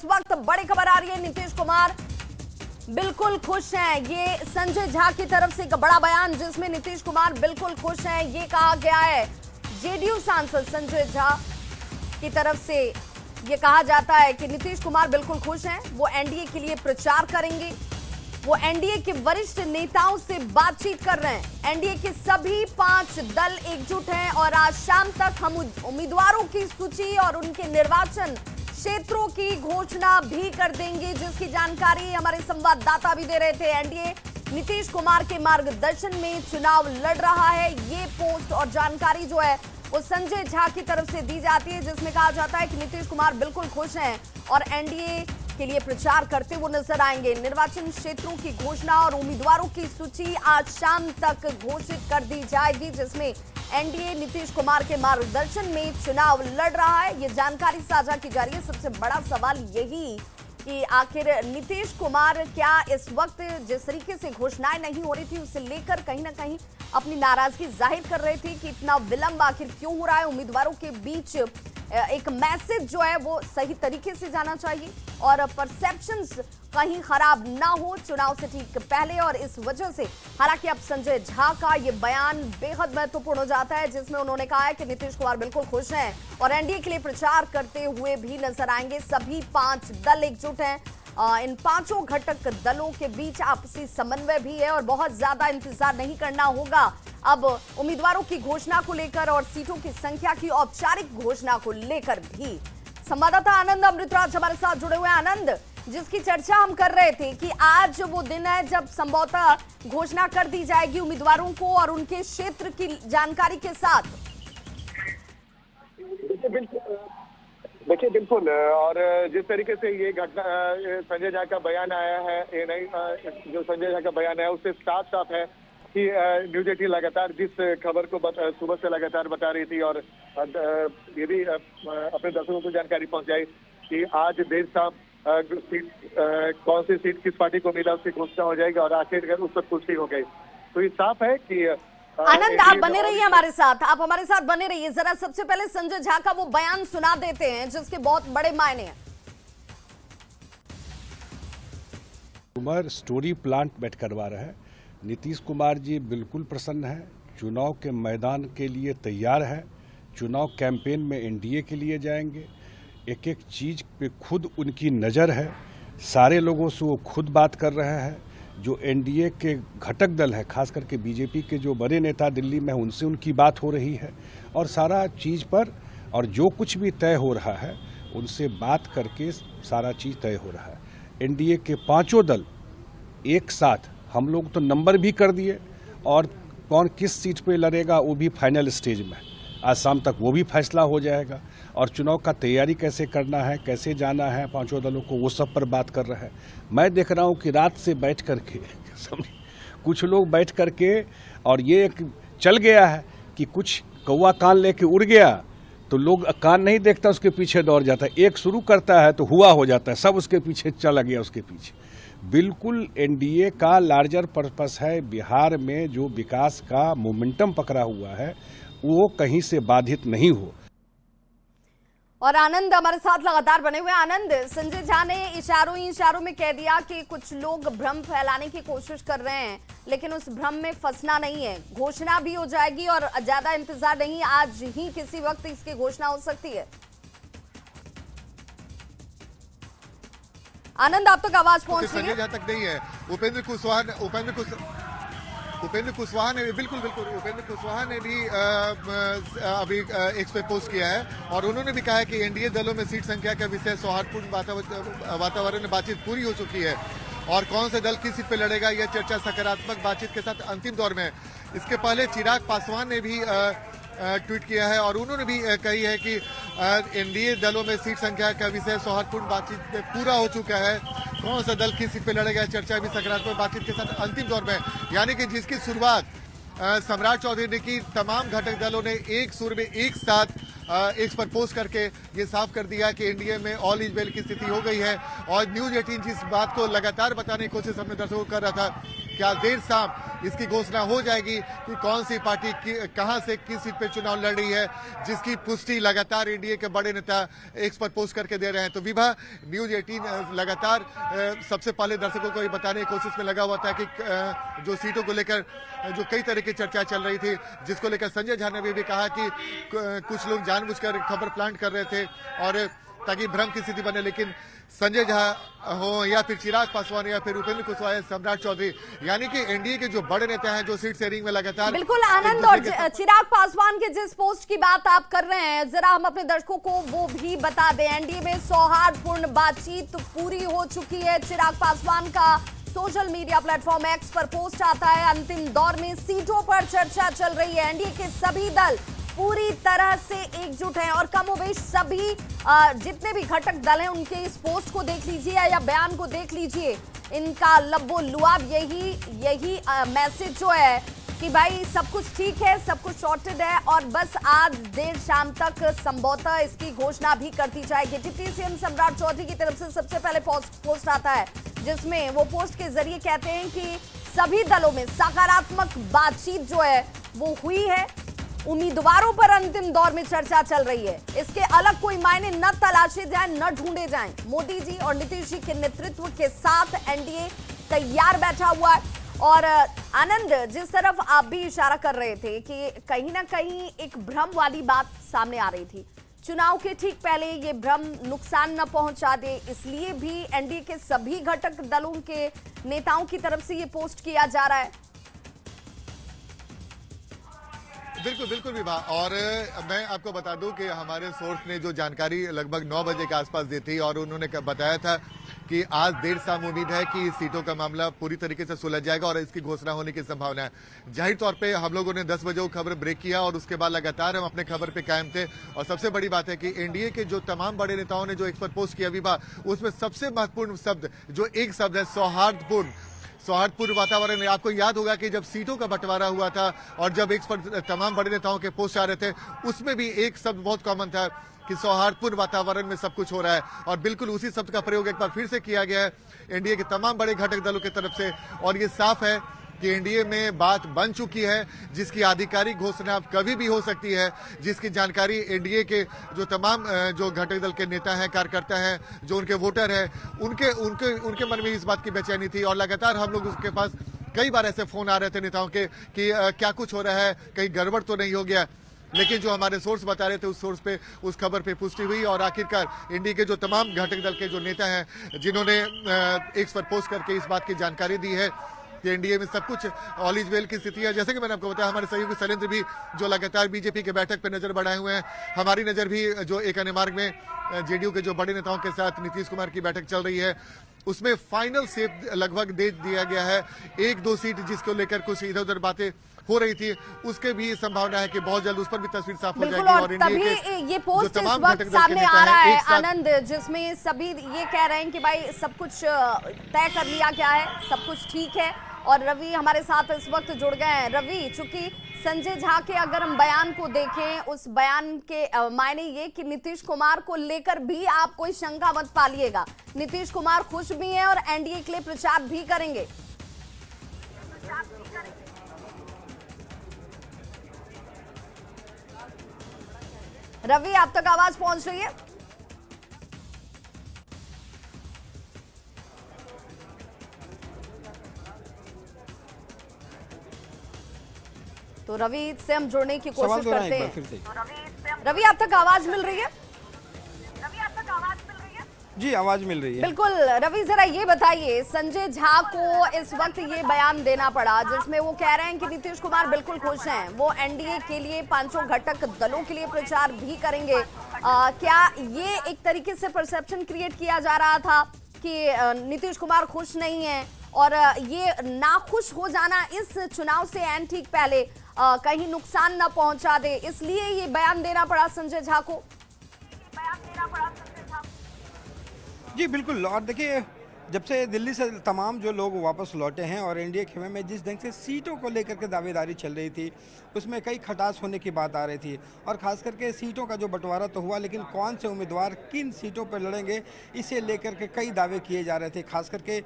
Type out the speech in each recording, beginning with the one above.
इस वक्त बड़ी खबर आ रही है, नीतीश कुमार बिल्कुल खुश हैं। ये संजय झा की तरफ से एक बड़ा बयान जिसमें नीतीश कुमार बिल्कुल खुश हैं, ये कहा गया है। जेडीयू सांसद संजय झा की तरफ से ये कहा जाता है कि नीतीश कुमार बिल्कुल खुश हैं, वो एनडीए के लिए प्रचार करेंगे। वो एनडीए के वरिष्ठ नेताओं से बातचीत कर रहे हैं। एनडीए के सभी 5 दल एकजुट हैं और आज शाम तक हम उम्मीदवारों की सूची और उनके निर्वाचन क्षेत्रों की घोषणा भी कर देंगे, जिसकी जानकारी हमारे संवाददाता भी दे रहे थे। एनडीए नीतीश कुमार के मार्गदर्शन में चुनाव लड़ रहा है। ये पोस्ट और जानकारी जो है वो संजय झा की तरफ से दी जाती है, जिसमें कहा जाता है कि नीतीश कुमार बिल्कुल खुश हैं और एनडीए के लिए प्रचार करते हुए नजर आएंगे। निर्वाचन क्षेत्रों की घोषणा और उम्मीदवारों की सूची आज शाम तक घोषित कर दी जाएगी, जिसमें एनडीए नीतीश कुमार के मार्गदर्शन में चुनाव लड़ रहा है। ये जानकारी साझा की जा रही है। सबसे बड़ा सवाल यही कि आखिर नीतीश कुमार क्या इस वक्त जिस तरीके से घोषणाएं नहीं हो रही थी उसे लेकर कहीं ना कहीं अपनी नाराजगी जाहिर कर रहे थे कि इतना विलंब आखिर क्यों हो रहा है। उम्मीदवारों के बीच एक मैसेज जो है वो सही तरीके से जाना चाहिए और परसेप्शंस कहीं खराब ना हो चुनाव से ठीक पहले, और इस वजह से हालांकि अब संजय झा का ये बयान बेहद महत्वपूर्ण हो जाता है, जिसमें उन्होंने कहा है कि नीतीश कुमार बिल्कुल खुश हैं और एनडीए के लिए प्रचार करते हुए भी नजर आएंगे। सभी 5 दल एकजुट हैं। इन 5 घटक दलों के बीच आपसी समन्वय भी है और बहुत ज्यादा इंतजार नहीं करना होगा अब उम्मीदवारों की घोषणा को लेकर और सीटों की संख्या की औपचारिक घोषणा को लेकर भी। संवाददाता आनंद अमृतराज हमारे साथ जुड़े हुए हैं। आनंद, जिसकी चर्चा हम कर रहे थे कि आज वो दिन है जब संभवतः घोषणा कर दी जाएगी उम्मीदवारों को और उनके क्षेत्र की जानकारी के साथ। देखिए बिल्कुल, और जिस तरीके से ये घटना संजय झा का बयान आया है, ये नहीं जो संजय झा का बयान आया उससे साफ साफ है कि न्यूज 18 लगातार जिस खबर को सुबह से लगातार बता रही थी और ये भी अपने दर्शकों को जानकारी पहुंचाई कि आज देर शाम सीट कौन सी सीट किस पार्टी को मिला उसकी घोषणा हो जाएगी और आखिरकार उस पर पुष्टि हो गई। तो ये साफ है कि आनंद, आप बने रहिए हमारे साथ, आप हमारे साथ बने रहिए। जरा सबसे पहले संजय झा का वो बयान सुना देते हैं जिसके बहुत बड़े मायने हैं। कुमार स्टोरी प्लांट बैठ करवा रहे हैं। नीतीश कुमार जी बिल्कुल प्रसन्न है, चुनाव के मैदान के लिए तैयार है। चुनाव कैंपेन में एनडीए के लिए जाएंगे। एक एक चीज पे खुद उनकी नज़र है। सारे लोगों से वो खुद बात कर रहे हैं। जो एनडीए के घटक दल है, खास करके बीजेपी के जो बड़े नेता दिल्ली में, उनसे उनकी बात हो रही है और सारा चीज़ पर और जो कुछ भी तय हो रहा है उनसे बात करके सारा चीज़ तय हो रहा है। एनडीए के 5 दल एक साथ, हम लोग तो नंबर भी कर दिए और कौन किस सीट पे लड़ेगा वो भी फाइनल स्टेज में। आज शाम तक वो भी फैसला हो जाएगा और चुनाव का तैयारी कैसे करना है, कैसे जाना है 5 दलों को, वो सब पर बात कर रहे हैं। मैं देख रहा हूँ कि रात से बैठ करके कुछ लोग बैठ करके, और ये एक चल गया है कि कुछ कौवा कान लेके उड़ गया तो लोग कान नहीं देखता, उसके पीछे दौड़ जाता है। एक शुरू करता है तो हुआ हो जाता है, सब उसके पीछे चला गया उसके पीछे। बिल्कुल एनडीए का लार्जर पर्पस है। बिहार में जो विकास का मोमेंटम पकड़ा हुआ है वो कहीं से बाधित नहीं हो। और आनंद हमारे साथ लगातार बने हुए। आनंद, संजय झा ने इशारों में कह दिया कि कुछ लोग भ्रम फैलाने की कोशिश कर रहे हैं, लेकिन उस भ्रम में फंसना नहीं है। घोषणा भी हो जाएगी और ज्यादा इंतजार नहीं, आज ही किसी वक्त इसकी घोषणा हो सकती है। आनंद, आप तक आवाज पहुंच रही है? संजय झा तक नहीं है। उपेंद्र कुशवाहा ने बिल्कुल उपेंद्र कुशवाहा ने भी अभी एक्स पे पोस्ट किया है और उन्होंने भी कहा है कि एनडीए दलों में सीट संख्या का विषय सौहार्दपूर्ण वातावरण में बातचीत पूरी हो चुकी है और कौन से दल किस सीट पे लड़ेगा यह चर्चा सकारात्मक बातचीत के साथ अंतिम दौर में है। इसके पहले चिराग पासवान ने भी ट्वीट किया है और उन्होंने भी कही है कि एनडीए दलों में सीट संख्या का विषय सौहार्दपूर्ण बातचीत में पूरा हो चुका है। कौन सा दल किस सीट पे लड़ेगा चर्चा भी सकारात्मक बातचीत के साथ अंतिम दौर में, यानी कि जिसकी शुरुआत सम्राट चौधरी ने की। तमाम घटक दलों ने एक सुर में एक साथ एक्स पर पोस्ट करके ये साफ कर दिया कि एनडीए में ऑल इज वेल की स्थिति हो गई है। और न्यूज 18 जिस बात को लगातार बताने की कोशिश अपने दर्शकों को कर रहा था, क्या देर शाम इसकी घोषणा हो जाएगी कि कौन सी पार्टी कहां से किस सीट पे चुनाव लड़ रही है, जिसकी पुष्टि लगातार एनडीए के बड़े नेता एक्स पर पोस्ट करके दे रहे हैं। तो विभा, न्यूज 18 लगातार सबसे पहले दर्शकों को ये बताने की कोशिश में लगा हुआ था कि जो सीटों को लेकर जो कई तरह की चर्चा चल रही थी, जिसको लेकर संजय झा ने भी कहा कि कुछ लोग जानबूझकर खबर प्लांट कर रहे थे और ताकि भ्रम की स्थिति बने। लेकिन संजय झा हो या फिर चिराग पासवान या फिर उपेंद्र कुशवाहा, सम्राट चौधरी, यानी कि एनडीए के जो बड़े नेता हैं जो सीट शेयरिंग में लगातार बिल्कुल आनंद, और चिराग पासवान के जिस पोस्ट की बात आप कर रहे हैं, जरा हम अपने दर्शकों को वो भी बता दें। एनडीए में सौहार्दपूर्ण बातचीत पूरी हो चुकी है। चिराग पासवान का सोशल मीडिया प्लेटफॉर्म एक्स पर पोस्ट आता है, अंतिम दौर में सीटों पर चर्चा चल रही है। एनडीए के सभी दल पूरी तरह से एकजुट हैं और कमोबेश सभी जितने भी घटक दल हैं उनके इस पोस्ट को देख लीजिए या बयान को देख लीजिए, इनका लब्बो लुआब यही मैसेज जो है कि भाई सब कुछ ठीक है, सब कुछ सॉर्टेड है और बस आज देर शाम तक संभवतः इसकी घोषणा भी करती जाएगी। डिप्टी सीएम सम्राट चौधरी की तरफ से सबसे पहले पोस्ट आता है, जिसमें वो पोस्ट के जरिए कहते हैं कि सभी दलों में सकारात्मक बातचीत जो है वो हुई है, उम्मीदवारों पर अंतिम दौर में चर्चा चल रही है। इसके अलग कोई मायने न तलाशे जाएं, न ढूंढे जाएं। मोदी जी और नीतीश जी के नेतृत्व के साथ एनडीए तैयार बैठा हुआ है। और आनंद, जिस तरफ आप भी इशारा कर रहे थे कि कहीं ना कहीं एक भ्रम वाली बात सामने आ रही थी, चुनाव के ठीक पहले ये भ्रम नुकसान न पहुंचा दे, इसलिए भी एनडीए के सभी घटक दलों के नेताओं की तरफ से ये पोस्ट किया जा रहा है। बिल्कुल बिल्कुल विभा, और मैं आपको बता दूं कि हमारे सोर्स ने जो जानकारी लगभग 9 बजे के आसपास दी थी और उन्होंने बताया था कि आज देर शाम उम्मीद है कि सीटों का मामला पूरी तरीके से सुलझ जाएगा और इसकी घोषणा होने की संभावना है। जाहिर तौर पे हम लोगों ने 10 बजे वो खबर ब्रेक किया और उसके बाद लगातार हम अपने खबर पे कायम थे। और सबसे बड़ी बात है कि एनडीए के जो तमाम बड़े नेताओं ने जो एक्स पर पोस्ट किया विभा, उसमें सबसे महत्वपूर्ण शब्द जो एक शब्द है सौहार्दपूर्ण वातावरण है। आपको याद होगा कि जब सीटों का बंटवारा हुआ था और जब एक पर तमाम बड़े नेताओं के पोस्ट आ रहे थे, उसमें भी एक शब्द बहुत कॉमन था कि सौहार्दपूर्ण वातावरण में सब कुछ हो रहा है। और बिल्कुल उसी शब्द का प्रयोग एक बार फिर से किया गया है एनडीए के तमाम बड़े घटक दलों की तरफ से। और ये साफ है कि एनडीए में बात बन चुकी है, जिसकी आधिकारिक घोषणा अब कभी भी हो सकती है, जिसकी जानकारी एनडीए के जो तमाम जो घटक दल के नेता हैं, कार्यकर्ता हैं, जो उनके वोटर हैं, उनके मन में इस बात की बेचैनी थी। और लगातार हम लोग उसके पास कई बार ऐसे फोन आ रहे थे नेताओं के कि क्या कुछ हो रहा है, कहीं गड़बड़ तो नहीं हो गया। लेकिन जो हमारे सोर्स बता रहे थे उस सोर्स पे उस खबर पे पुष्टि हुई और आखिरकार एनडीए के जो तमाम घटक दल के जो नेता हैं, जिन्होंने एक्स पर पोस्ट करके इस बात की जानकारी दी है कि एनडीए में सब कुछ ऑल इज वेल की स्थिति है। जैसे कि मैंने आपको बताया, हमारे सहयोगी शैलेंद्र भी जो लगातार बीजेपी के बैठक पे नजर बढ़ाए हुए हैं, हमारी नजर भी जो एक अन्य मार्ग में जेडीयू के जो बड़े नेताओं के साथ नीतीश कुमार की बैठक चल रही है, उसमें फाइनल शेप लगभग दे दिया गया है। 1-2 सीट जिसको लेकर कुछ इधर उधर बातें हो रही थी, उसके भी संभावना है कि बहुत जल्द उस पर भी तस्वीर साफ हो जाएगी। और तभी ये पोस्ट इस वक्त सामने आ रहा है आनंद, जिसमें सभी ये कह रहे हैं कि भाई सब कुछ तय कर लिया गया है, सब कुछ ठीक है। और रवि हमारे साथ इस वक्त जुड़ गए हैं। रवि, चूंकि संजय झा के अगर हम बयान को देखें, उस बयान के मायने ये कि नीतीश कुमार को लेकर भी आप कोई शंका मत पालिएगा, नीतीश कुमार खुश भी हैं और एनडीए के लिए प्रचार भी करेंगे। रवि, आप तक आवाज पहुंच रही है? तो रवि से हम जुड़ने की कोशिश करते हैं। रवि, आप तक आवाज मिल रही है? जी, आवाज मिल रही है। बिल्कुल रवि, जरा ये बताइए, संजय झा को इस वक्त ये बयान देना पड़ा जिसमें वो कह रहे हैं कि नीतीश कुमार बिल्कुल खुश हैं, वो एनडीए के लिए पांचों घटक दलों के लिए प्रचार भी करेंगे। क्या ये एक तरीके से परसेप्शन क्रिएट किया जा रहा था कि नीतीश कुमार खुश नहीं है और ये नाखुश हो जाना इस चुनाव से एन ठीक पहले कहीं नुकसान न पहुंचा दे, इसलिए ये बयान देना पड़ा संजय झा को? जी बिल्कुल, और देखिए जब से दिल्ली से तमाम जो लोग वापस लौटे हैं और एनडीए खेमे में जिस ढंग से सीटों को लेकर के दावेदारी चल रही थी, उसमें कई खटास होने की बात आ रही थी। और ख़ास करके सीटों का जो बंटवारा तो हुआ, लेकिन कौन से उम्मीदवार किन सीटों पर लड़ेंगे, इसे लेकर के कई दावे किए जा रहे थे। खास करके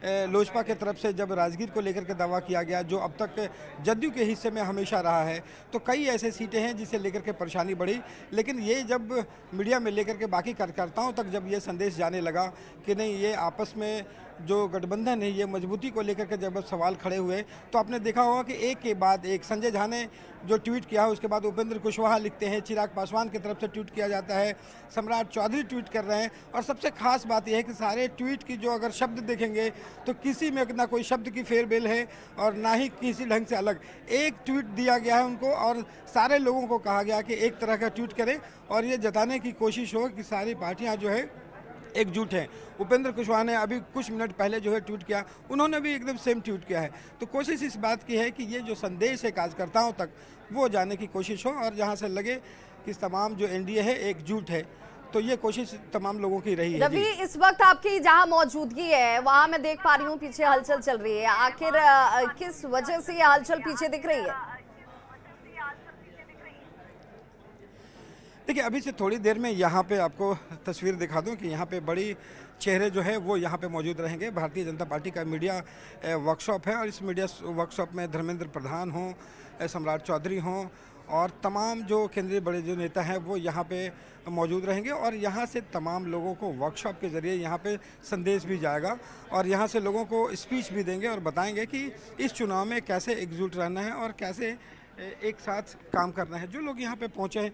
लोजपा के तरफ से जब राजगीर को लेकर के दावा किया गया, जो अब तक जदयू के हिस्से में हमेशा रहा है, तो कई ऐसे सीटें हैं जिसे लेकर के परेशानी बढ़ी। लेकिन ये जब मीडिया में लेकर के बाकी कार्यकर्ताओं तक जब ये संदेश जाने लगा कि नहीं, ये आपस में जो गठबंधन है ये मजबूती को लेकर के जब सवाल खड़े हुए, तो आपने देखा होगा कि एक के बाद एक संजय झा ने जो ट्वीट किया, उसके बाद उपेंद्र कुशवाहा लिखते हैं, चिराग पासवान की तरफ से ट्वीट किया जाता है, सम्राट चौधरी ट्वीट कर रहे हैं। और सबसे खास बात यह है कि सारे ट्वीट की जो अगर शब्द देखेंगे तो किसी में ना कोई शब्द की फेरबेल है और ना ही किसी ढंग से अलग। एक ट्वीट दिया गया है उनको और सारे लोगों को कहा गया कि एक तरह का ट्वीट करें और ये जताने की कोशिश हो कि सारी पार्टियाँ जो है एकजुट हैं। उपेंद्र कुशवाहा ने अभी कुछ मिनट पहले जो है ट्वीट किया, उन्होंने भी एकदम सेम ट्वीट किया है। तो कोशिश इस बात की है कि ये जो संदेश है कार्यकर्ताओं तक वो जाने की कोशिश हो और जहां से लगे कि तमाम जो एनडीए है एकजुट है, तो ये कोशिश तमाम लोगों की रही है। रवि, इस वक्त आपकी जहां मौजूदगी है वहां मैं देख पा रही हूँ पीछे हलचल चल रही है। आखिर किस वजह से ये हलचल पीछे दिख रही है? देखिए, अभी से थोड़ी देर में यहाँ पे आपको तस्वीर दिखा दूं कि यहाँ पे बड़ी चेहरे जो है वो यहाँ पे मौजूद रहेंगे। भारतीय जनता पार्टी का मीडिया वर्कशॉप है और इस मीडिया वर्कशॉप में धर्मेंद्र प्रधान हों, सम्राट चौधरी हों और तमाम जो केंद्रीय बड़े जो नेता हैं वो यहाँ पे मौजूद रहेंगे। और यहाँ से तमाम लोगों को वर्कशॉप के ज़रिए यहाँ पे संदेश भी जाएगा और यहाँ से लोगों को स्पीच भी देंगे और बताएंगे कि इस चुनाव में कैसे एकजुट रहना है और कैसे एक साथ काम करना है। जो लोग यहाँ पे पहुँचे हैं,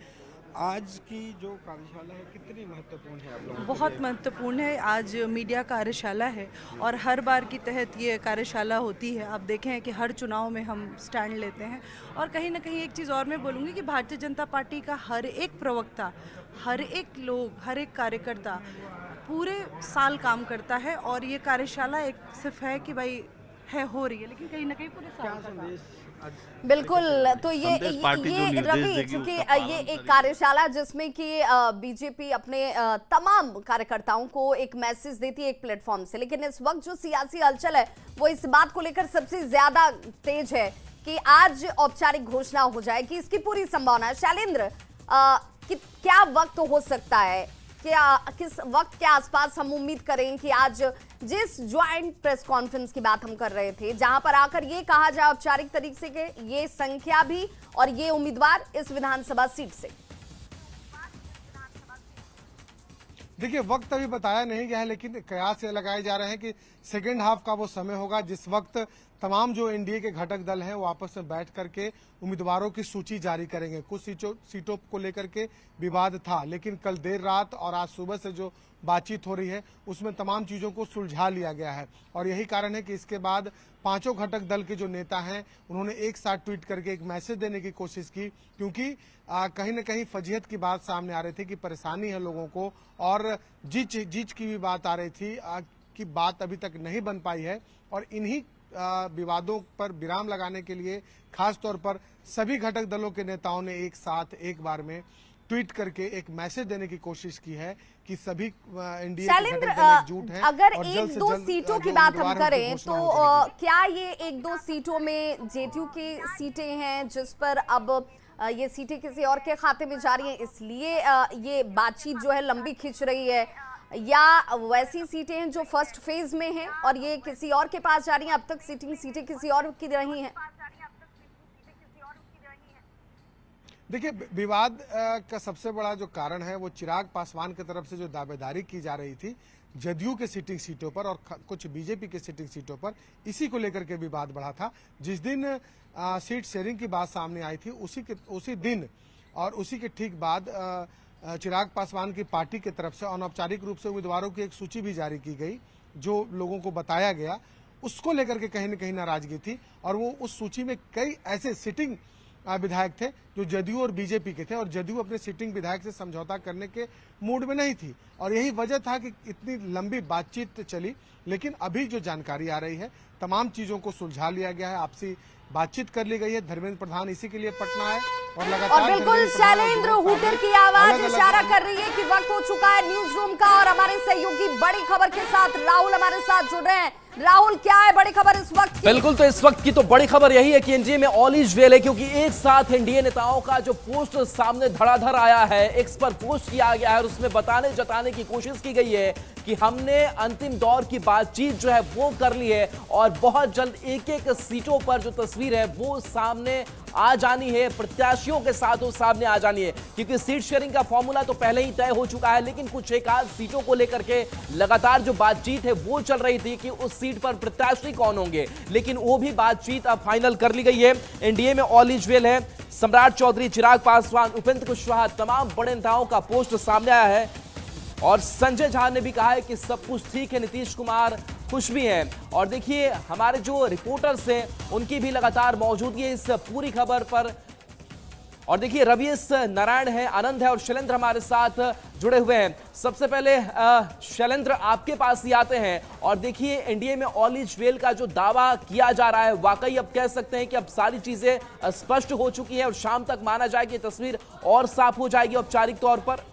आज की जो कार्यशाला है कितनी महत्वपूर्ण है आप लोगों के लिए? बहुत महत्वपूर्ण है। आज मीडिया कार्यशाला है और हर बार की तहत ये कार्यशाला होती है। आप देखें कि हर चुनाव में हम स्टैंड लेते हैं और कहीं ना कहीं एक चीज़ और मैं बोलूँगी कि भारतीय जनता पार्टी का हर एक प्रवक्ता, हर एक लोग, हर एक कार्यकर्ता पूरे साल काम करता है और ये कार्यशाला एक सिर्फ है कि भाई है हो रही है, लेकिन कहीं ना कहीं पूरे साल का काम। बिल्कुल, तो ये रवि, चूंकि ये एक कार्यशाला जिसमें कि बीजेपी अपने तमाम कार्यकर्ताओं को एक मैसेज देती है एक प्लेटफॉर्म से, लेकिन इस वक्त जो सियासी हलचल है वो इस बात को लेकर सबसे ज्यादा तेज है कि आज औपचारिक घोषणा हो जाएगी, इसकी पूरी संभावना है। शैलेंद्र, क्या वक्त हो सकता है, क्या किस वक्त के आसपास हम उम्मीद करें कि आज जिस ज्वाइंट प्रेस कॉन्फ्रेंस की बात हम कर रहे थे, जहां पर आकर ये कहा जाए औपचारिक तरीके से कि ये संख्या भी और ये उम्मीदवार इस विधानसभा सीट से? देखिए, वक्त अभी बताया नहीं गया है, लेकिन कयास ये लगाए जा रहे हैं कि सेकेंड हाफ का वो समय होगा जिस वक्त तमाम जो एनडीए के घटक दल हैं वो आपस में बैठ करके उम्मीदवारों की सूची जारी करेंगे। कुछ सीटों को लेकर के विवाद था, लेकिन कल देर रात और आज सुबह से जो बातचीत हो रही है उसमें तमाम चीजों को सुलझा लिया गया है और यही कारण है कि इसके बाद पांचों घटक दल के जो नेता हैं उन्होंने एक साथ ट्वीट करके एक मैसेज देने की कोशिश की, क्योंकि कहीं न कहीं फजीहत की बात सामने आ रही थी कि परेशानी है लोगों को और जीच की भी बात आ रही थी कि बात अभी तक नहीं बन पाई है। और इन्हीं विवादों पर विराम लगाने के लिए खास तौर पर सभी घटक दलों के नेताओं ने एक साथ एक बार में ट्वीट करके एक मैसेज देने की कोशिश की है कि सभी एनडीए के घटक दल एकजुट हैं। अगर एक दो सीटों की बात हम करें तो क्या ये एक दो सीटों में जेडीयू की सीटें हैं जिस पर अब ये सीटें किसी और के खाते में जा रही हैं, इसलिए ये बातचीत जो है लंबी खिंच रही है, या वैसी सीटें हैं जो फर्स्ट फेज में हैं और ये किसी और के पास जा रही हैं? अब तक सीटें किसी और की रही हैं। देखिए, विवाद का सबसे बड़ा जो कारण है वो चिराग पासवान की तरफ से जो दावेदारी की जा रही थी जदयू के सिटिंग सीटों पर और कुछ बीजेपी के सिटिंग सीटों पर, इसी को लेकर के विवाद बढ़ा था। जिस दिन सीट शेयरिंग की बात सामने आई थी उसी दिन और उसी के ठीक बाद चिराग पासवान की पार्टी की तरफ से अनौपचारिक रूप से उम्मीदवारों की एक सूची भी जारी की गई, जो लोगों को बताया गया, उसको लेकर के कहीं न कहीं नाराजगी थी और वो उस सूची में कई ऐसे सिटिंग विधायक थे जो जदयू और बीजेपी के थे और जदयू अपने सिटिंग विधायक से समझौता करने के मूड में नहीं थी और यही वजह था कि इतनी लंबी बातचीत चली। लेकिन अभी जो जानकारी आ रही है तमाम चीजों को सुलझा लिया गया है, आपसी बातचीत कर ली गई है। धर्मेंद्र प्रधान इसी के लिए पटना है और लगातार और बिल्कुल शैलेंद्र हूटर की आवाज इशारा कर रही है कि वक्त हो चुका है न्यूज रूम का, और हमारे सहयोगी बड़ी खबर के साथ राहुल हमारे साथ जुड़ रहे हैं। राहुल, क्या है बड़ी खबर इस वक्त की? बिल्कुल, तो इस वक्त की तो बड़ी खबर यही है कि एनडीए में ऑल इज वेल है, क्योंकि एक साथ एनडीए नेताओं का जो पोस्ट सामने धड़ाधड़ आया है, एक्स पर पोस्ट किया गया है और उसमें जताने की कोशिश की गई है कि हमने अंतिम दौर की बातचीत जो है वो कर ली है और बहुत जल्द एक एक सीटों पर जो तस्वीर है वो सामने आ जानी है, प्रत्याशियों के साथ वो सामने आ जानी है, क्योंकि सीट शेयरिंग का फॉर्मूला तो पहले ही तय हो चुका है, लेकिन कुछ एक आध सीटों को लेकर के लगातार जो बातचीत है वो चल रही थी कि उस सीट पर प्रत्याशी कौन होंगे, लेकिन वो भी बातचीत अब फाइनल कर ली गई है। एनडीए में ऑल इज वेल है। सम्राट चौधरी, चिराग पासवान, उपेंद्र कुशवाहा, तमाम बड़े नेताओं का पोस्ट सामने आया है और संजय झा ने भी कहा है कि सब कुछ ठीक है, नीतीश कुमार खुश भी हैं। और देखिए, हमारे जो रिपोर्टर्स हैं उनकी भी लगातार मौजूदगी है इस पूरी खबर पर। और देखिए, रवीश नारायण है, आनंद है और शैलेंद्र हमारे साथ जुड़े हुए हैं। सबसे पहले शैलेंद्र, आपके पास ही आते हैं और देखिए, एनडीए में ऑल इज वेल का जो दावा किया जा रहा है, वाकई अब कह सकते हैं कि अब सारी चीजें स्पष्ट हो चुकी हैं और शाम तक माना जाए कि तस्वीर और साफ हो जाएगी औपचारिक तौर पर?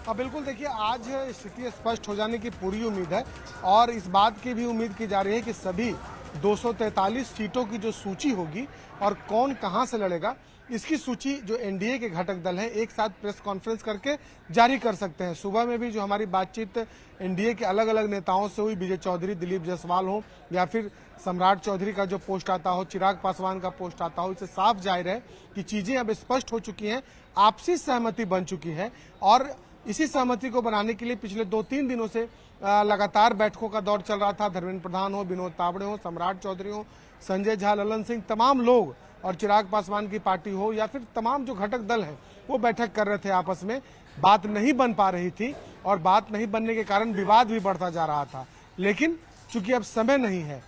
हाँ बिल्कुल, देखिए आज स्थिति स्पष्ट हो जाने की पूरी उम्मीद है और इस बात की भी उम्मीद की जा रही है कि सभी 243 सीटों की जो सूची होगी और कौन कहां से लड़ेगा, इसकी सूची जो एनडीए के घटक दल हैं एक साथ प्रेस कॉन्फ्रेंस करके जारी कर सकते हैं। सुबह में भी जो हमारी बातचीत एनडीए के अलग अलग नेताओं से हुई, विजय चौधरी, दिलीप जायसवाल हो या फिर सम्राट चौधरी का जो पोस्ट आता हो, चिराग पासवान का पोस्ट आता हो, इससे साफ जाहिर है कि चीजें अब स्पष्ट हो चुकी हैं, आपसी सहमति बन चुकी है और इसी सहमति को बनाने के लिए पिछले 2-3 दिनों से लगातार बैठकों का दौर चल रहा था। धर्मेंद्र प्रधान हो, विनोद तावड़े हो, सम्राट चौधरी हो, संजय झा, ललन सिंह, तमाम लोग और चिराग पासवान की पार्टी हो या फिर तमाम जो घटक दल हैं वो बैठक कर रहे थे आपस में। बात नहीं बन पा रही थी और बात नहीं बनने के कारण विवाद भी बढ़ता जा रहा था, लेकिन चूंकि अब समय नहीं है,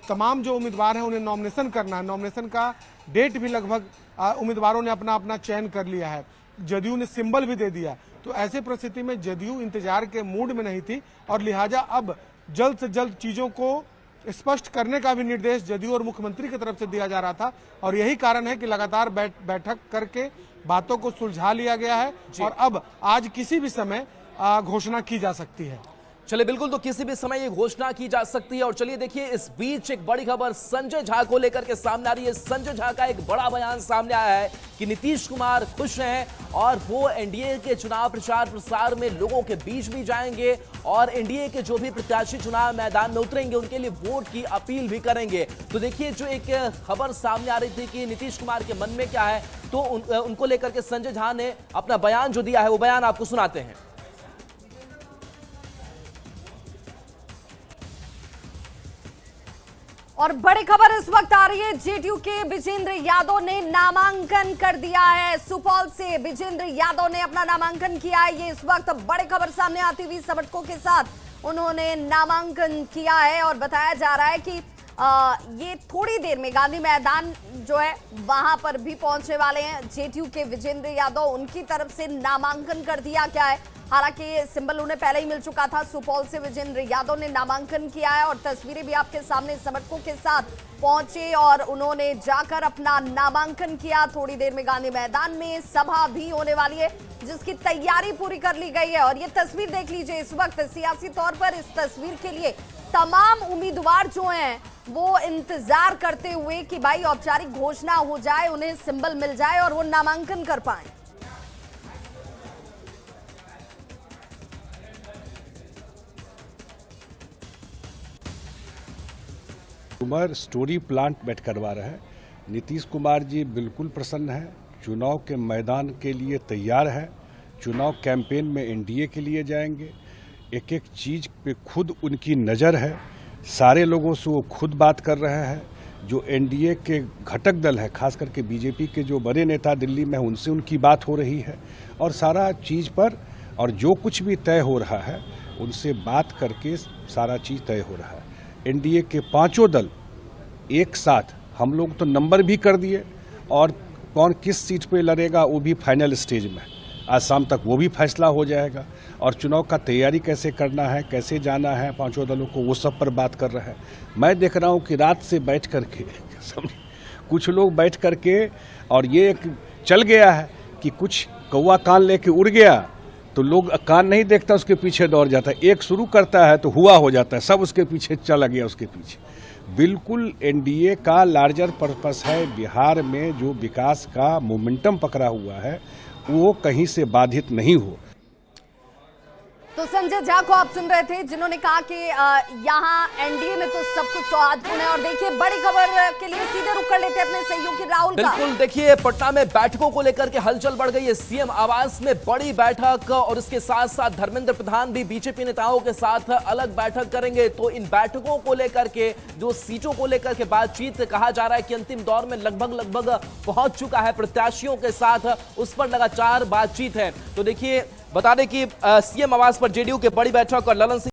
तमाम जो उम्मीदवार हैं उन्हें नॉमिनेशन करना है, नॉमिनेशन का डेट भी लगभग उम्मीदवारों ने अपना अपना चयन कर लिया है, जदयू ने सिंबल भी दे दिया। तो ऐसे परिस्थिति में जदयू इंतजार के मूड में नहीं थी और लिहाजा अब जल्द से जल्द चीजों को स्पष्ट करने का भी निर्देश जदयू और मुख्यमंत्री की तरफ से दिया जा रहा था और यही कारण है कि लगातार बैठक करके बातों को सुलझा लिया गया है और अब आज किसी भी समय घोषणा की जा सकती है। चलिए, बिल्कुल, तो किसी भी समय ये घोषणा की जा सकती है। और चलिए देखिए, इस बीच एक बड़ी खबर संजय झा को लेकर के सामने आ रही है। संजय झा का एक बड़ा बयान सामने आया है कि नीतीश कुमार खुश हैं और वो एनडीए के चुनाव प्रचार प्रसार में लोगों के बीच भी जाएंगे और एनडीए के जो भी प्रत्याशी चुनाव मैदान में उतरेंगे उनके लिए वोट की अपील भी करेंगे। तो देखिए, जो एक खबर सामने आ रही थी कि नीतीश कुमार के मन में क्या है, तो उनको लेकर के संजय झा ने अपना बयान जो दिया है वो बयान आपको सुनाते हैं। और बड़ी खबर इस वक्त आ रही है, जेडीयू के विजेंद्र यादव ने नामांकन कर दिया है। सुपौल से विजेंद्र यादव ने अपना नामांकन किया है। ये इस वक्त बड़ी खबर सामने आती हुई समर्थकों के साथ उन्होंने नामांकन किया है और बताया जा रहा है कि ये थोड़ी देर में गांधी मैदान जो है वहां पर भी पहुंचने वाले हैं। जेडीयू के विजेंद्र यादव, उनकी तरफ से नामांकन कर दिया गया है, हालांकि सिंबल उन्हें पहले ही मिल चुका था। सुपौल से विजेंद्र यादव ने नामांकन किया है और तस्वीरें भी आपके सामने समर्थकों के साथ पहुंचे और उन्होंने जाकर अपना नामांकन किया। थोड़ी देर में गांधी मैदान में सभा भी होने वाली है जिसकी तैयारी पूरी कर ली गई है। और ये तस्वीर देख लीजिए, इस वक्त सियासी तौर पर इस तस्वीर के लिए तमाम उम्मीदवार जो हैं वो इंतजार करते हुए कि भाई औपचारिक घोषणा हो जाए, उन्हें सिंबल मिल जाए और वो नामांकन कर पाए। कुमार स्टोरी प्लांट बैठ करवा रहे हैं। नीतीश कुमार जी बिल्कुल प्रसन्न हैं, चुनाव के मैदान के लिए तैयार है, चुनाव कैंपेन में एनडीए के लिए जाएंगे। एक एक चीज पे खुद उनकी नज़र है, सारे लोगों से वो खुद बात कर रहे हैं। जो एनडीए के घटक दल है, खास करके बीजेपी के जो बड़े नेता दिल्ली में, उनसे उनकी बात हो रही है और सारा चीज़ पर और जो कुछ भी तय हो रहा है उनसे बात करके सारा चीज़ तय हो रहा है। एनडीए के पांचों दल एक साथ, हम लोग तो नंबर भी कर दिए और कौन किस सीट पे लड़ेगा वो भी फाइनल स्टेज में। आज शाम तक वो भी फैसला हो जाएगा। और चुनाव का तैयारी कैसे करना है, कैसे जाना है पांचों दलों को, वो सब पर बात कर रहा है। मैं देख रहा हूँ कि रात से बैठ करके कुछ लोग बैठ करके, और ये एक चल गया है कि कुछ कौवा कान लेके उड़ गया तो लोग कान नहीं देखता, उसके पीछे दौड़ जाता है। एक शुरू करता है तो हुआ हो जाता है, सब उसके पीछे चला गया उसके पीछे। बिल्कुल एनडीए का लार्जर पर्पस है, बिहार में जो विकास का मोमेंटम पकड़ा हुआ है वो कहीं से बाधित नहीं हो। तो संजय झा को आप सुन रहे थे, जिन्होंने कहा कि यहाँ एनडीए में तो सब कुछ सौहार्दपूर्ण है। और देखिए, बड़ी खबर के लिए सीधे रुक कर लेते हैं अपने सहयोगी राहुल का। बिल्कुल, देखिए पटना में बैठकों को लेकर के हलचल बढ़ गई है। सीएम आवास में बड़ी बैठक, और इसके साथ साथ धर्मेंद्र प्रधान भी बीजेपी नेताओं के साथ अलग बैठक करेंगे। तो इन बैठकों को लेकर के, जो सीटों को लेकर के बातचीत, कहा जा रहा है कि अंतिम दौर में लगभग पहुंच चुका है। प्रत्याशियों के साथ उस पर लगातार बातचीत है। तो देखिए, बता दें कि सीएम आवास पर जेडीयू के बड़ी बैठक और ललन सिंह